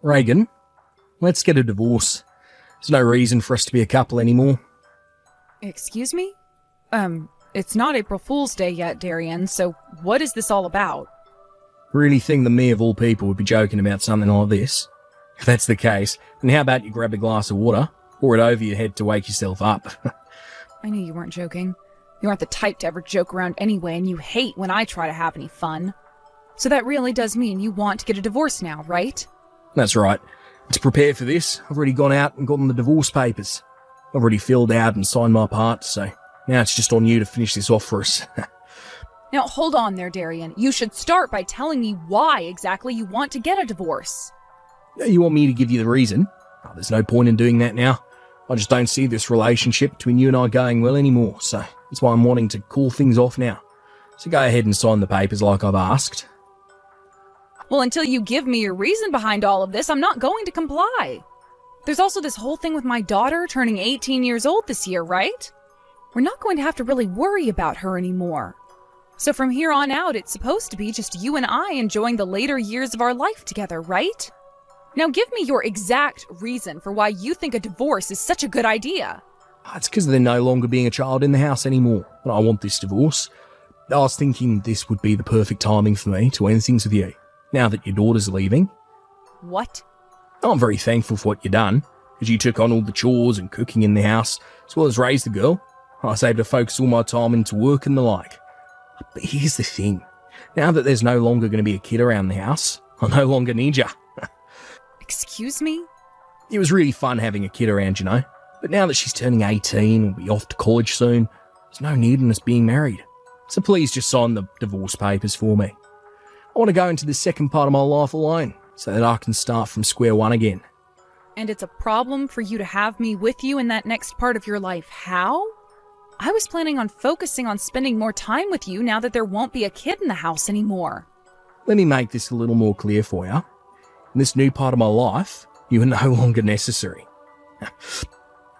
Reagan, let's get a divorce. There's no reason for us to be a couple anymore. Excuse me? It's not April Fool's Day yet, Darian, so what is this all about? Really think that me of all people would be joking about something like this? If that's the case, then how about you grab a glass of water, pour it over your head to wake yourself up? I knew you weren't joking. You aren't the type to ever joke around anyway, and you hate when I try to have any fun. So that really does mean you want to get a divorce now, right? That's right. To prepare for this, I've already gone out and gotten the divorce papers. I've already filled out and signed my part, so now it's just on you to finish this off for us. Now hold on there, Darian. You should start by telling me why exactly you want to get a divorce. You want me to give you the reason? Oh, there's no point in doing that now. I just don't see this relationship between you and I going well anymore, so that's why I'm wanting to call things off now. So go ahead and sign the papers like I've asked. Well, until you give me your reason behind all of this, I'm not going to comply. There's also this whole thing with my daughter turning 18 years old this year, right? We're not going to have to really worry about her anymore. So from here on out, it's supposed to be just you and I enjoying the later years of our life together, right? Now give me your exact reason for why you think a divorce is such a good idea. It's because they're no longer being a child in the house anymore, and I want this divorce. I was thinking this would be the perfect timing for me to end things with you, now that your daughter's leaving. What? I'm very thankful for what you've done, because you took on all the chores and cooking in the house, as well as raised the girl. I was able to focus all my time into work and the like. But here's the thing. Now that there's no longer going to be a kid around the house, I no longer need you. Excuse me? It was really fun having a kid around, you know. But now that she's turning 18 and will be off to college soon, there's no need in us being married. So please just sign the divorce papers for me. I want to go into the second part of my life alone, so that I can start from square one again. And it's a problem for you to have me with you in that next part of your life. How? I was planning on focusing on spending more time with you now that there won't be a kid in the house anymore. Let me make this a little more clear for you. In this new part of my life, you are no longer necessary.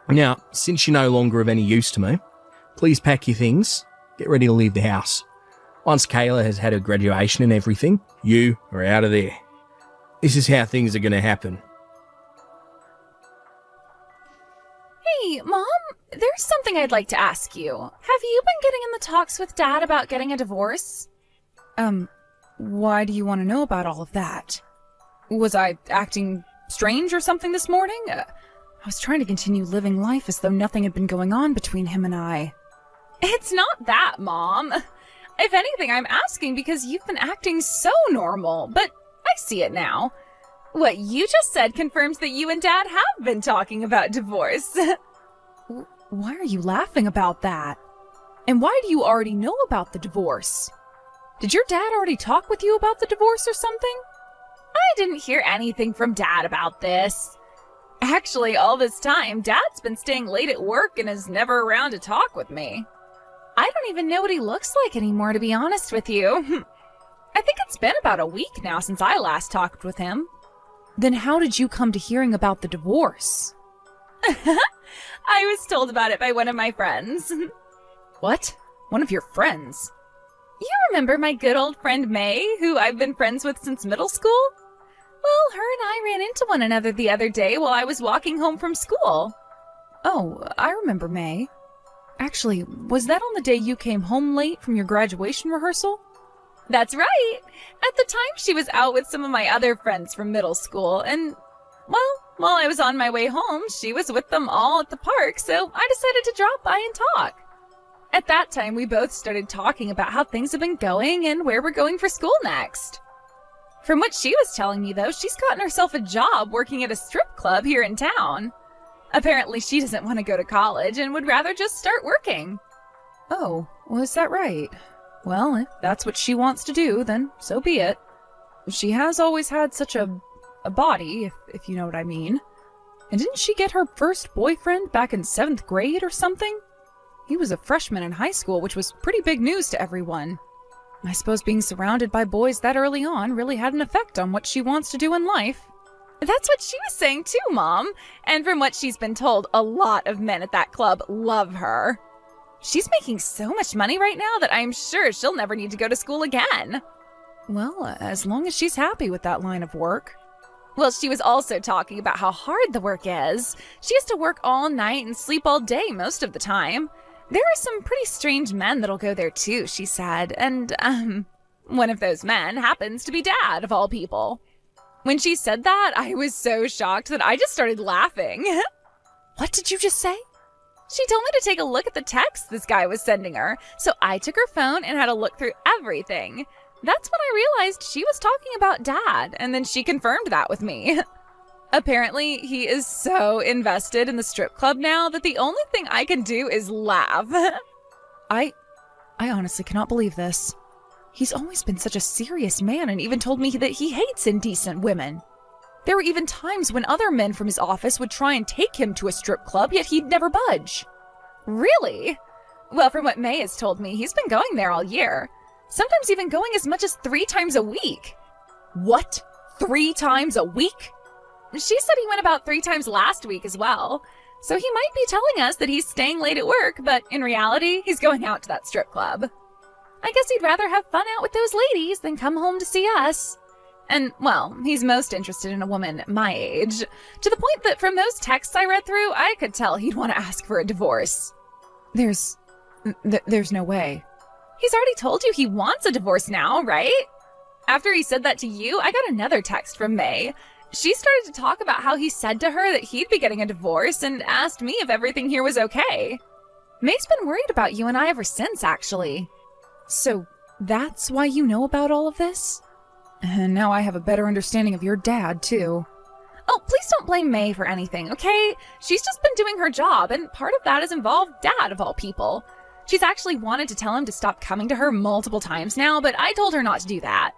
Now, since you're no longer of any use to me, please pack your things, get ready to leave the house. Once Kayla has had her graduation and everything, you are out of there. This is how things are going to happen. Hey, Mom, there's something I'd like to ask you. Have you been getting in the talks with Dad about getting a divorce? Why do you want to know about all of that? Was I acting strange or something this morning? I was trying to continue living life as though nothing had been going on between him and I. It's not that, Mom. If anything, I'm asking because you've been acting so normal, but I see it now. What you just said confirms that you and Dad have been talking about divorce. Why are you laughing about that? And why do you already know about the divorce? Did your dad already talk with you about the divorce or something? I didn't hear anything from Dad about this. Actually, all this time, Dad's been staying late at work and is never around to talk with me. I don't even know what he looks like anymore, to be honest with you. I think it's been about a week now since I last talked with him. Then how did you come to hearing about the divorce? I was told about it by one of my friends. What? One of your friends? You remember my good old friend May, who I've been friends with since middle school? Well, her and I ran into one another the other day while I was walking home from school. Oh, I remember May. Actually, was that on the day you came home late from your graduation rehearsal? That's right. At the time, she was out with some of my other friends from middle school, and, well, while I was on my way home, she was with them all at the park, so I decided to drop by and talk. At that time, we both started talking about how things have been going and where we're going for school next. From what she was telling me, though, she's gotten herself a job working at a strip club here in town. Apparently, she doesn't want to go to college and would rather just start working. Oh, was that right? Well, if that's what she wants to do, then so be it. She has always had such a body, if you know what I mean. And didn't she get her first boyfriend back in 7th grade or something? He was a freshman in high school, which was pretty big news to everyone. I suppose being surrounded by boys that early on really had an effect on what she wants to do in life. That's what she was saying too, Mom. And from what she's been told, a lot of men at that club love her. She's making so much money right now that I'm sure she'll never need to go to school again. Well, as long as she's happy with that line of work. Well, she was also talking about how hard the work is. She has to work all night and sleep all day most of the time. There are some pretty strange men that'll go there too, she said, and, one of those men happens to be Dad, of all people. When she said that, I was so shocked that I just started laughing. What did you just say? She told me to take a look at the text this guy was sending her, so I took her phone and had a look through everything. That's when I realized she was talking about Dad, and then she confirmed that with me. Apparently, he is so invested in the strip club now that the only thing I can do is laugh. I honestly cannot believe this. He's always been such a serious man and even told me that he hates indecent women. There were even times when other men from his office would try and take him to a strip club, yet he'd never budge. Really? Well, from what May has told me, he's been going there all year. Sometimes even going as much as 3 times a week. What? 3 times a week? She said he went about 3 times last week as well. So he might be telling us that he's staying late at work, but in reality, he's going out to that strip club. I guess he'd rather have fun out with those ladies than come home to see us. And, well, he's most interested in a woman my age, to the point that from those texts I read through, I could tell he'd want to ask for a divorce. There's no way. He's already told you he wants a divorce now, right? After he said that to you, I got another text from May. She started to talk about how he said to her that he'd be getting a divorce and asked me if everything here was okay. May's been worried about you and I ever since, actually. So that's why you know about all of this? And now I have a better understanding of your dad, too. Oh, please don't blame May for anything, okay? She's just been doing her job, and part of that has involved Dad, of all people. She's actually wanted to tell him to stop coming to her multiple times now, but I told her not to do that.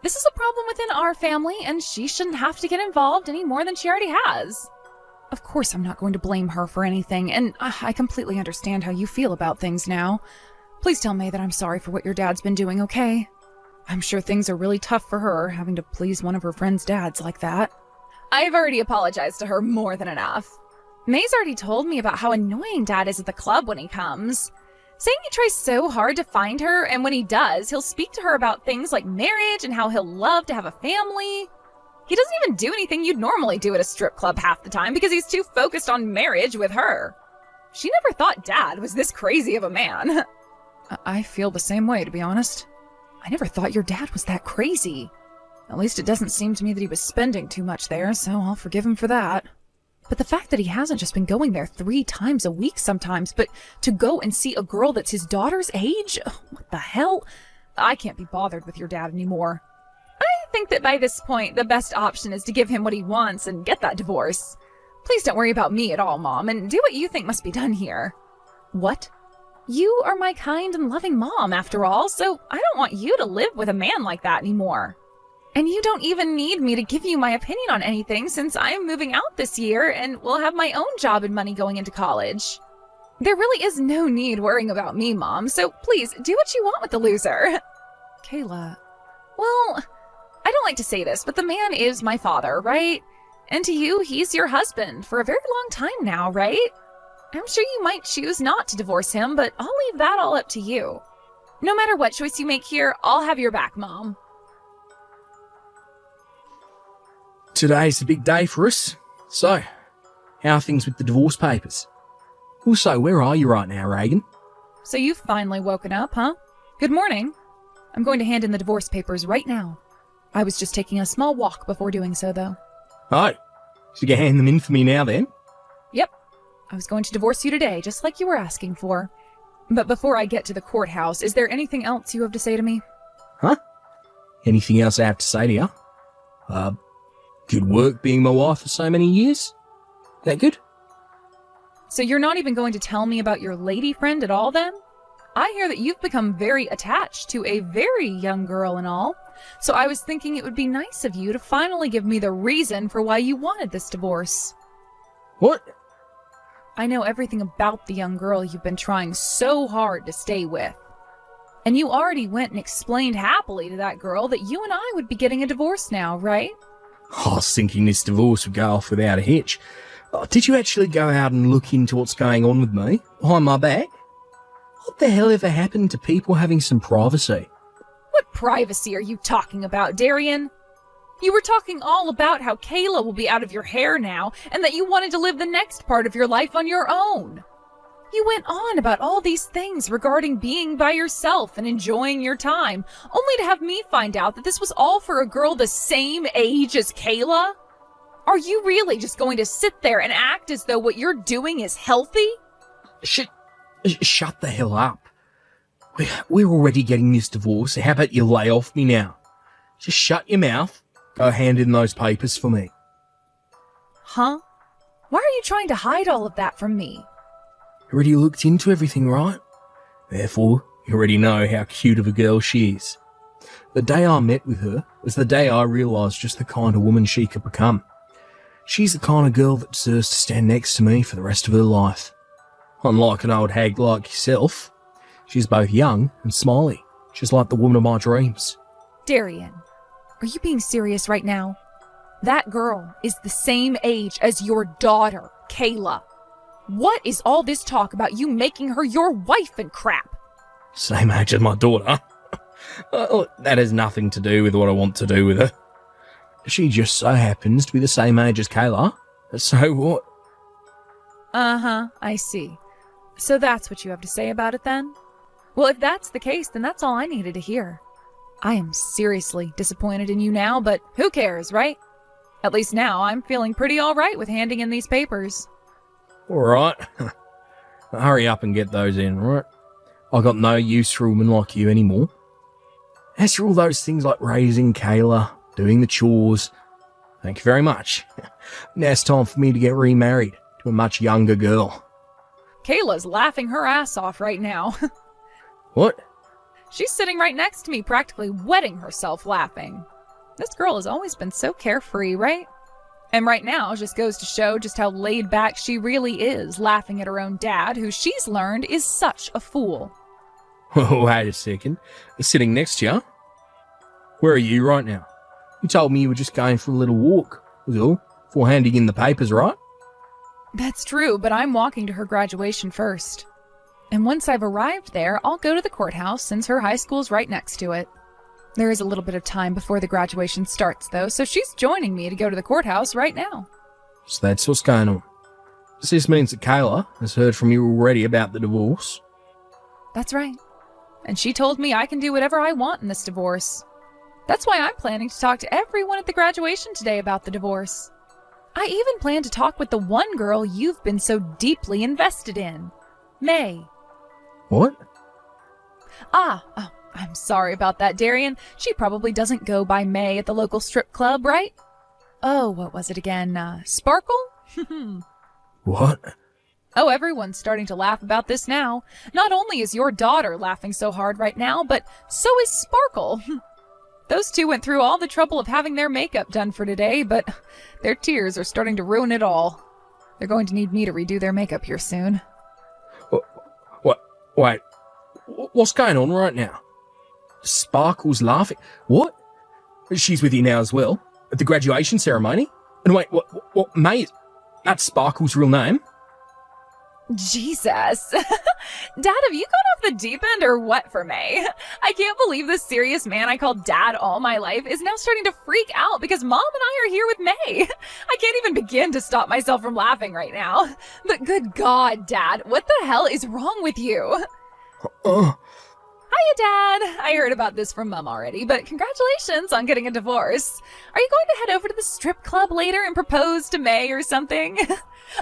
This is a problem within our family, and she shouldn't have to get involved any more than she already has. Of course I'm not going to blame her for anything, and I completely understand how you feel about things now. Please tell May that I'm sorry for what your dad's been doing, okay? I'm sure things are really tough for her, having to please one of her friends' dads like that. I've already apologized to her more than enough. May's already told me about how annoying Dad is at the club when he comes. Saying he tries so hard to find her, and when he does, he'll speak to her about things like marriage and how he'll love to have a family. He doesn't even do anything you'd normally do at a strip club half the time because he's too focused on marriage with her. She never thought Dad was this crazy of a man. I feel the same way, to be honest. I never thought your dad was that crazy. At least it doesn't seem to me that he was spending too much there, so I'll forgive him for that. But the fact that he hasn't just been going there 3 times a week sometimes, but to go and see a girl that's his daughter's age? What the hell? I can't be bothered with your dad anymore. I think that by this point, the best option is to give him what he wants and get that divorce. Please don't worry about me at all, Mom, and do what you think must be done here. What? You are my kind and loving mom, after all, so I don't want you to live with a man like that anymore. And you don't even need me to give you my opinion on anything since I am moving out this year and will have my own job and money going into college. There really is no need worrying about me, Mom, so please do what you want with the loser. Kayla. Well, I don't like to say this, but the man is my father, right? And to you, he's your husband for a very long time now, right? I'm sure you might choose not to divorce him, but I'll leave that all up to you. No matter what choice you make here, I'll have your back, Mom. Today's a big day for us. So, how are things with the divorce papers? Also, where are you right now, Reagan? So you've finally woken up, huh? Good morning. I'm going to hand in the divorce papers right now. I was just taking a small walk before doing so, though. Oh, so you hand them in for me now, then? Yep. I was going to divorce you today, just like you were asking for. But before I get to the courthouse, is there anything else you have to say to me? Huh? Anything else I have to say to you? Good work being my wife for so many years. That good? So you're not even going to tell me about your lady friend at all, then? I hear that you've become very attached to a very young girl and all. So I was thinking it would be nice of you to finally give me the reason for why you wanted this divorce. What? I know everything about the young girl you've been trying so hard to stay with. And you already went and explained happily to that girl that you and I would be getting a divorce now, right? I was thinking this divorce would go off without a hitch. Did you actually go out and look into what's going on with me, behind my back? What the hell ever happened to people having some privacy? What privacy are you talking about, Darian? You were talking all about how Kayla will be out of your hair now and that you wanted to live the next part of your life on your own. You went on about all these things regarding being by yourself and enjoying your time, only to have me find out that this was all for a girl the same age as Kayla? Are you really just going to sit there and act as though what you're doing is healthy? Shut the hell up. We're already getting this divorce. How about you lay off me now? Just shut your mouth. Go hand in those papers for me. Huh? Why are you trying to hide all of that from me? Already looked into everything, right? Therefore, you already know how cute of a girl she is. The day I met with her was the day I realised just the kind of woman she could become. She's the kind of girl that deserves to stand next to me for the rest of her life. Unlike an old hag like yourself, she's both young and smiley, just like the woman of my dreams. Darian, are you being serious right now? That girl is the same age as your daughter, Kayla. What is all this talk about you making her your wife and crap? Same age as my daughter? That has nothing to do with what I want to do with her. She just so happens to be the same age as Kayla. So what? Uh-huh, I see. So that's what you have to say about it then? Well, if that's the case, then that's all I needed to hear. I am seriously disappointed in you now, but who cares, right? At least now I'm feeling pretty all right with handing in these papers. All right. Hurry up and get those in, right? I got no use for a woman like you anymore. As for all those things like raising Kayla, doing the chores, thank you very much. Now it's time for me to get remarried to a much younger girl. Kayla's laughing her ass off right now. What? She's sitting right next to me, practically wetting herself laughing. This girl has always been so carefree, right? And right now just goes to show just how laid back she really is, laughing at her own dad, who she's learned is such a fool. Wait a second. Sitting next to you? Where are you right now? You told me you were just going for a little walk, was all, before handing in the papers, right? That's true, but I'm walking to her graduation first. And once I've arrived there, I'll go to the courthouse since her high school's right next to it. There is a little bit of time before the graduation starts, though, so she's joining me to go to the courthouse right now. So that's what's going on. This means that Kayla has heard from you already about the divorce. That's right. And she told me I can do whatever I want in this divorce. That's why I'm planning to talk to everyone at the graduation today about the divorce. I even plan to talk with the one girl you've been so deeply invested in, May. What? I'm sorry about that, Darian. She probably doesn't go by May at the local strip club, right? Oh, what was it again? Sparkle? What? Oh, everyone's starting to laugh about this now. Not only is your daughter laughing so hard right now, but so is Sparkle. Those two went through all the trouble of having their makeup done for today, but their tears are starting to ruin it all. They're going to need me to redo their makeup here soon. What? Wait. What's going on right now? Sparkle's laughing. What? She's with you now as well? At the graduation ceremony? And wait, what May? That's Sparkle's real name? Jesus. Dad, have you gone off the deep end or what for May? I can't believe this serious man I called Dad all my life is now starting to freak out because Mom and I are here with May. I can't even begin to stop myself from laughing right now. But good God, Dad, what the hell is wrong with you? Hiya, Dad. I heard about this from Mom already, but congratulations on getting a divorce. Are you going to head over to the strip club later and propose to May or something?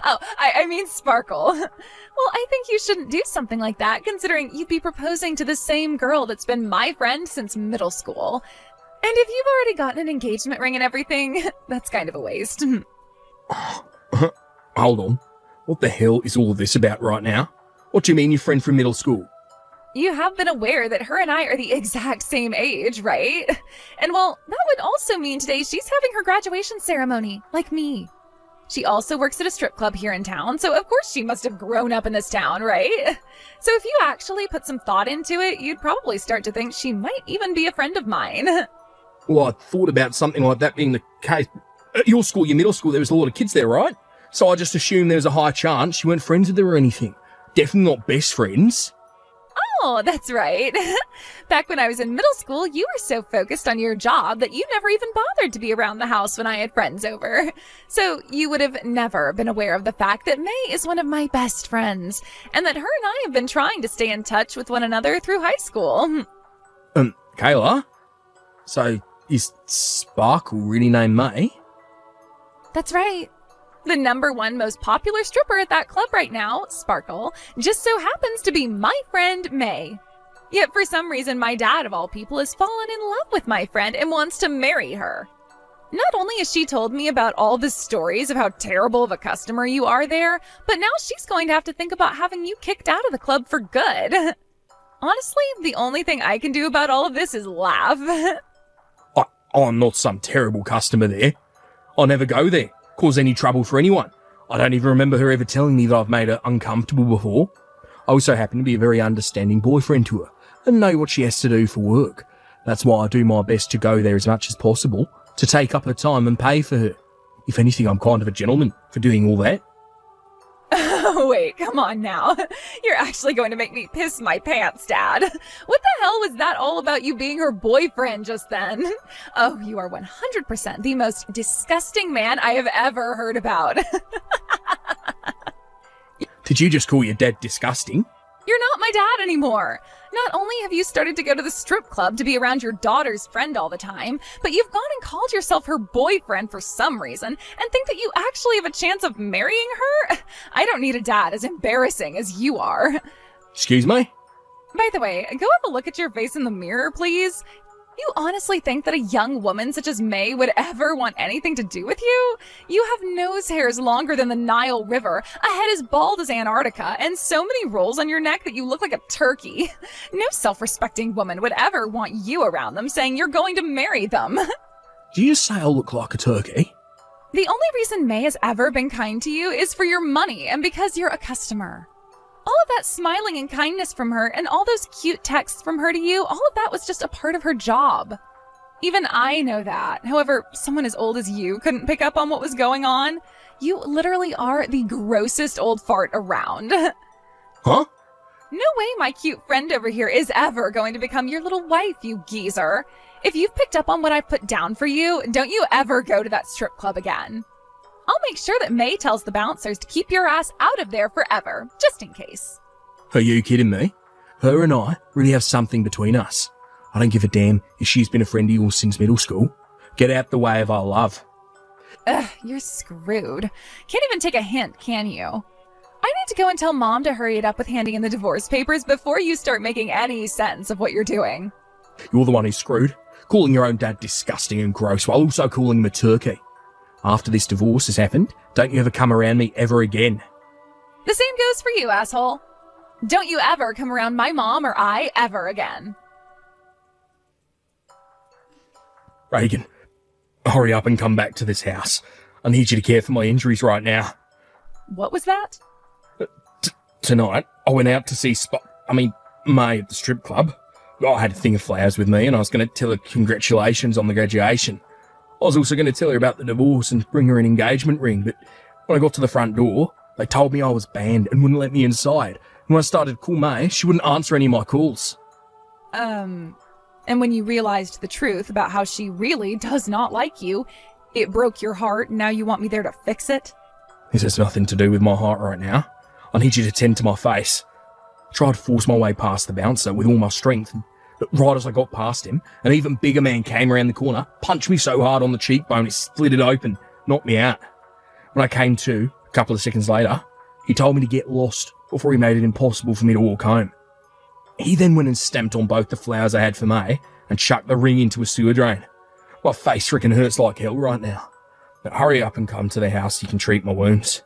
Oh, I mean Sparkle. Well, I think you shouldn't do something like that, considering you'd be proposing to the same girl that's been my friend since middle school. And if you've already gotten an engagement ring and everything, that's kind of a waste. Hold on. What the hell is all this about right now? What do you mean your friend from middle school? You have been aware that her and I are the exact same age, right? And well, that would also mean today she's having her graduation ceremony, like me. She also works at a strip club here in town, so of course she must have grown up in this town, right? So if you actually put some thought into it, you'd probably start to think she might even be a friend of mine. Well, I thought about something like that being the case. At your school, your middle school, there was a lot of kids there, right? So I just assumed there was a high chance you weren't friends with her or anything. Definitely not best friends. Oh, that's right. Back when I was in middle school, you were so focused on your job that you never even bothered to be around the house when I had friends over. So you would have never been aware of the fact that May is one of my best friends, and that her and I have been trying to stay in touch with one another through high school. Kayla? So, is Sparkle really named May? That's right. The #1 most popular stripper at that club right now, Sparkle, just so happens to be my friend May. Yet for some reason, my dad, of all people, has fallen in love with my friend and wants to marry her. Not only has she told me about all the stories of how terrible of a customer you are there, but now she's going to have to think about having you kicked out of the club for good. Honestly, the only thing I can do about all of this is laugh. I'm not some terrible customer there. I'll never go there, cause any trouble for anyone. I don't even remember her ever telling me that I've made her uncomfortable before. I also happen to be a very understanding boyfriend to her, and know what she has to do for work. That's why I do my best to go there as much as possible, to take up her time and pay for her. If anything, I'm kind of a gentleman for doing all that. Oh, wait, come on now. You're actually going to make me piss my pants, Dad. What the hell was that all about you being her boyfriend just then? Oh, you are 100% the most disgusting man I have ever heard about. Did you just call your dad disgusting? You're not my dad anymore. Not only have you started to go to the strip club to be around your daughter's friend all the time, but you've gone and called yourself her boyfriend for some reason and think that you actually have a chance of marrying her? I don't need a dad as embarrassing as you are. Excuse me? By the way, go have a look at your face in the mirror, please. You honestly think that a young woman such as May would ever want anything to do with you? You have nose hairs longer than the Nile River, a head as bald as Antarctica, and so many rolls on your neck that you look like a turkey. No self-respecting woman would ever want you around them saying you're going to marry them. Do you just say I look like a turkey? The only reason May has ever been kind to you is for your money and because you're a customer. All of that smiling and kindness from her and all those cute texts from her to you, all of that was just a part of her job. Even I know that. However, someone as old as you couldn't pick up on what was going on. You literally are the grossest old fart around. Huh? No way my cute friend over here is ever going to become your little wife, you geezer. If you've picked up on what I've put down for you, don't you ever go to that strip club again. I'll make sure that May tells the bouncers to keep your ass out of there forever, just in case. Are you kidding me? Her and I really have something between us. I don't give a damn if she's been a friend of yours since middle school. Get out the way of our love. Ugh, you're screwed. Can't even take a hint, can you? I need to go and tell Mom to hurry it up with handing in the divorce papers before you start making any sense of what you're doing. You're the one who's screwed, calling your own dad disgusting and gross while also calling him a turkey. After this divorce has happened, don't you ever come around me ever again. The same goes for you, asshole. Don't you ever come around my mom or I ever again. Reagan, hurry up and come back to this house. I need you to care for my injuries right now. What was that? Tonight, I went out to see May at the strip club. I had a thing of flowers with me and I was going to tell her congratulations on the graduation. I was also going to tell her about the divorce and bring her an engagement ring, but when I got to the front door, they told me I was banned and wouldn't let me inside. And when I started to call May, she wouldn't answer any of my calls. And when you realized the truth about how she really does not like you, it broke your heart and now you want me there to fix it? This has nothing to do with my heart right now. I need you to tend to my face. I tried to force my way past the bouncer with all my strength, but right as I got past him, an even bigger man came around the corner, punched me so hard on the cheekbone it split it open, knocked me out. When I came to, a couple of seconds later, he told me to get lost before he made it impossible for me to walk home. He then went and stamped on both the flowers I had for May and chucked the ring into a sewer drain. My face freaking hurts like hell right now. But hurry up and come to the house so you can treat my wounds.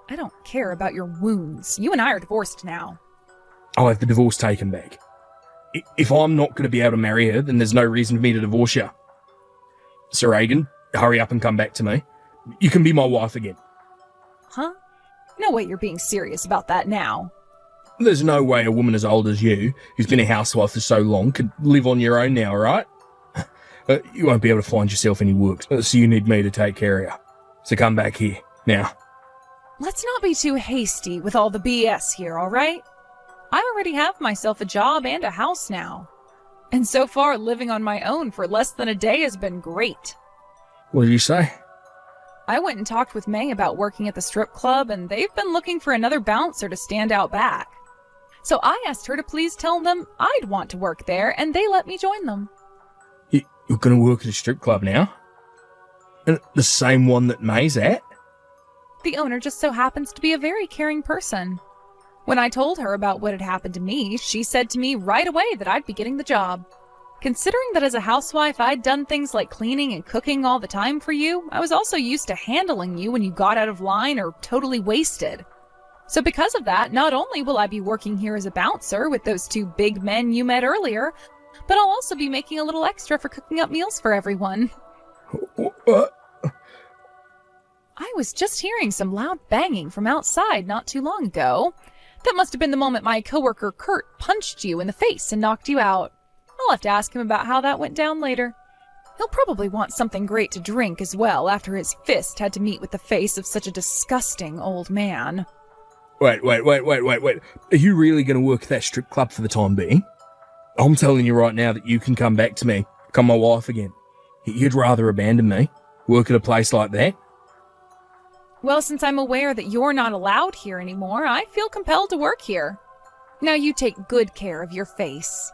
I don't care about your wounds. You and I are divorced now. I'll have the divorce taken back. If I'm not going to be able to marry her, then there's no reason for me to divorce you. Sir Reagan, hurry up and come back to me. You can be my wife again. Huh? No way you're being serious about that now. There's no way a woman as old as you, who's been a housewife for so long, could live on your own now, alright? You won't be able to find yourself any work, so you need me to take care of you. So come back here, now. Let's not be too hasty with all the BS here, alright? I already have myself a job and a house now. And so far, living on my own for less than a day has been great. What did you say? I went and talked with May about working at the strip club, and they've been looking for another bouncer to stand out back. So I asked her to please tell them I'd want to work there, and they let me join them. You're going to work at a strip club now? And the same one that May's at? The owner just so happens to be a very caring person. When I told her about what had happened to me, she said to me right away that I'd be getting the job. Considering that as a housewife I'd done things like cleaning and cooking all the time for you, I was also used to handling you when you got out of line or totally wasted. So because of that, not only will I be working here as a bouncer with those two big men you met earlier, but I'll also be making a little extra for cooking up meals for everyone. What? I was just hearing some loud banging from outside not too long ago. That must have been the moment my coworker Kurt punched you in the face and knocked you out. I'll have to ask him about how that went down later. He'll probably want something great to drink as well after his fist had to meet with the face of such a disgusting old man. Wait. Are you really going to work at that strip club for the time being? I'm telling you right now that you can come back to me, become my wife again. You'd rather abandon me, work at a place like that? Well, since I'm aware that you're not allowed here anymore, I feel compelled to work here. Now you take good care of your face.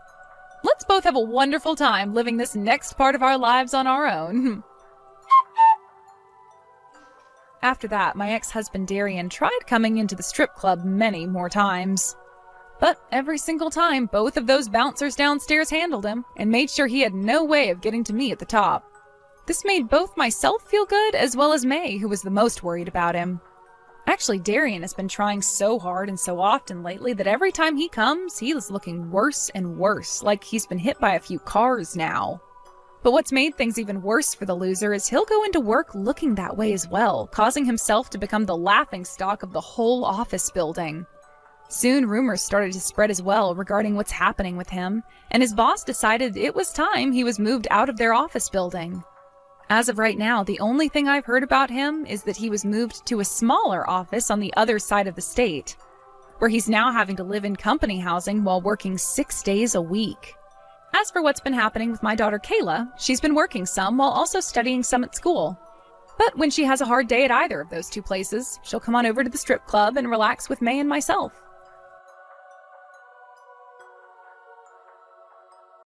Let's both have a wonderful time living this next part of our lives on our own. After that, my ex-husband Darian tried coming into the strip club many more times. But every single time, both of those bouncers downstairs handled him and made sure he had no way of getting to me at the top. This made both myself feel good as well as May, who was the most worried about him. Actually, Darian has been trying so hard and so often lately that every time he comes, he is looking worse and worse, like he's been hit by a few cars now. But what's made things even worse for the loser is he'll go into work looking that way as well, causing himself to become the laughingstock of the whole office building. Soon rumors started to spread as well regarding what's happening with him, and his boss decided it was time he was moved out of their office building. As of right now, the only thing I've heard about him is that he was moved to a smaller office on the other side of the state, where he's now having to live in company housing while working 6 days a week. As for what's been happening with my daughter Kayla, she's been working some while also studying some at school. But when she has a hard day at either of those two places, she'll come on over to the strip club and relax with May and myself.